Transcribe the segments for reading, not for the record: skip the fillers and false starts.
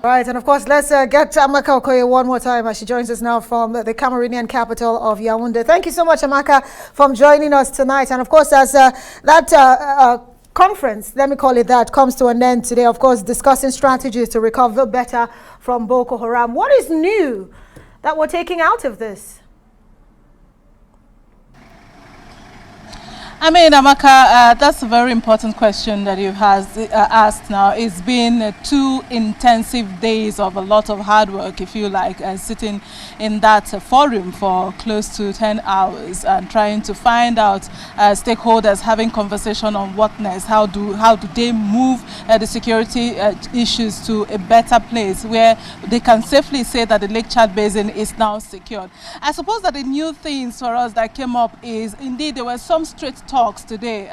Right, and of course, let's get Amaka Okoye one more time as she joins us now from the Cameroonian capital of Yaoundé. Thank you so much, Amaka, for joining us tonight. And of course, as that conference, let me call it that, comes to an end today, of course, discussing strategies to recover better from Boko Haram. What is new that we're taking out of this? I mean, Amaka, that's a very important question that you've asked now. It's been 2 intensive days of a lot of hard work, if you like, sitting in that forum for close to 10 hours and trying to find out stakeholders having conversation on what next. How do they move the security issues to a better place where they can safely say that the Lake Chad Basin is now secured. I suppose that the new things for us that came up is indeed there were some straight talks today,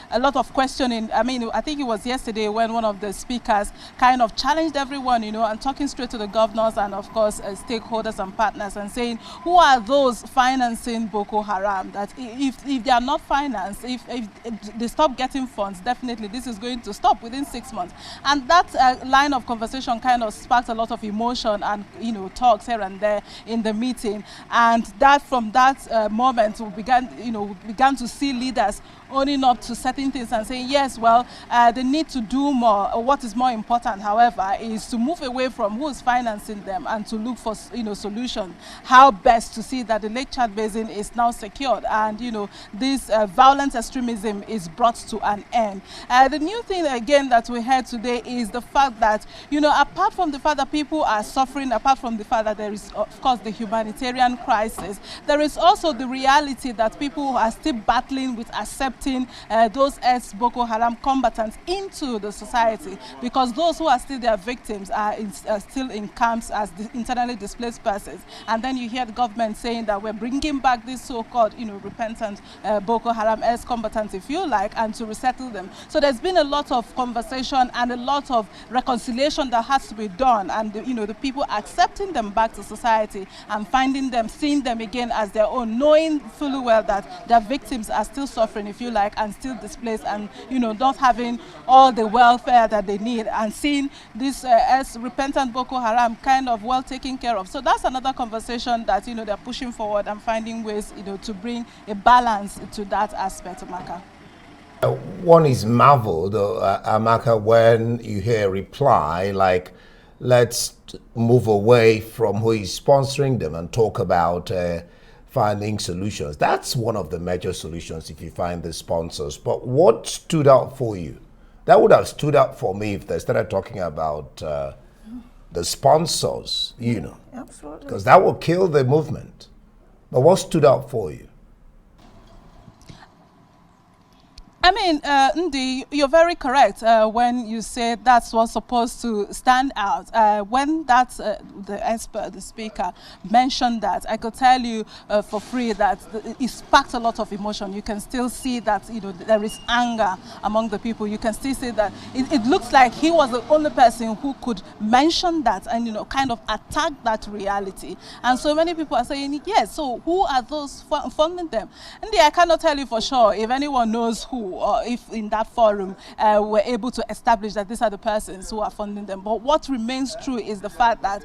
a lot of questioning. I mean, I think it was yesterday when one of the speakers kind of challenged everyone, you know, and talking straight to the governors and of course stakeholders and partners and saying, who are those financing Boko Haram? That if they are not financed, if they stop getting funds, definitely this is going to stop within 6 months. And that line of conversation kind of sparked a lot of emotion and, you know, talks here and there in the meeting. And that from that moment we began to see leaders owning up to certain things and saying, yes, well, they need to do more. What is more important, however, is to move away from who is financing them and to look for, you know, solutions. How best to see that the Lake Chad Basin is now secured and, you know, this violent extremism is brought to an end. The new thing, again, that we heard today is the fact that, you know, apart from the fact that people are suffering, apart from the fact that there is, of course, the humanitarian crisis, there is also the reality that people are still battling with accepting those ex-Boko Haram combatants into the society, because those who are still their victims are still in camps as internally displaced persons. And then you hear the government saying that we're bringing back these so-called, you know, repentant Boko Haram ex-combatants, if you like, and to resettle them. So there's been a lot of conversation and a lot of reconciliation that has to be done, and you know, the people accepting them back to society and finding them, seeing them again as their own, knowing fully well that their victims are still suffering, if you like, and still displaced, and you know, not having all the welfare that they need, and seeing this as repentant Boko Haram kind of well taken care of. So that's another conversation that, you know, they're pushing forward and finding ways, you know, to bring a balance to that aspect, Amaka. One is marveled, Amaka, when you hear a reply like, let's move away from who is sponsoring them and talk about finding solutions. That's one of the major solutions if you find the sponsors. But what stood out for you? That would have stood out for me if they started talking about the sponsors, you know. Absolutely. Because that will kill the movement. But what stood out for you? I mean, Ndi, you're very correct when you say that's what's supposed to stand out. When that's the expert, the speaker, mentioned that, I could tell you for free that it sparked a lot of emotion. You can still see that, you know, there is anger among the people. You can still see that it looks like he was the only person who could mention that and, you know, kind of attack that reality. And so many people are saying, yes, so who are those funding them? Ndi, I cannot tell you for sure if anyone knows who, or if in that forum we're able to establish that these are the persons who are funding them. But what remains true is the fact that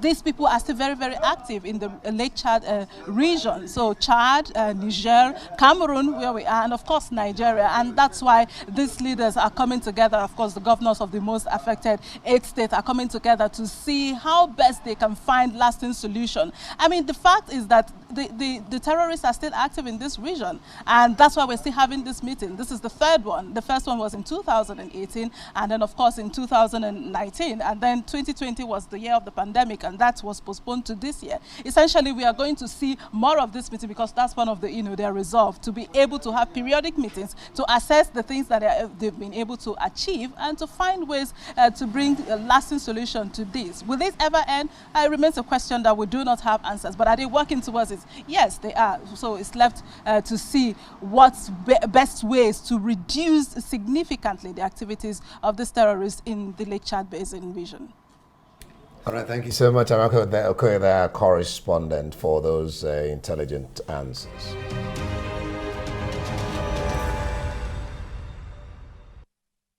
these people are still very, very active in the Lake Chad region. So Chad, Niger, Cameroon, where we are, and of course Nigeria. And that's why these leaders are coming together. Of course, the governors of the most affected 8 states are coming together to see how best they can find lasting solution. I mean, the fact is that the terrorists are still active in this region. And that's why we're still having this meeting. This is the 3rd one. The first one was in 2018, and then of course in 2019, and then 2020 was the year of the pandemic, and that was postponed to this year. Essentially, we are going to see more of this meeting because that's one of the, you know, their resolve to be able to have periodic meetings to assess the things that they've been able to achieve and to find ways to bring a lasting solution to this. Will this ever end? It remains a question that we do not have answers. But are they working towards it? Yes, they are. So it's left to see what's best ways to reduce significantly the activities of these terrorists in the Lake Chad Basin region. All right, thank you so much, Amaka Okoye, the correspondent, for those intelligent answers.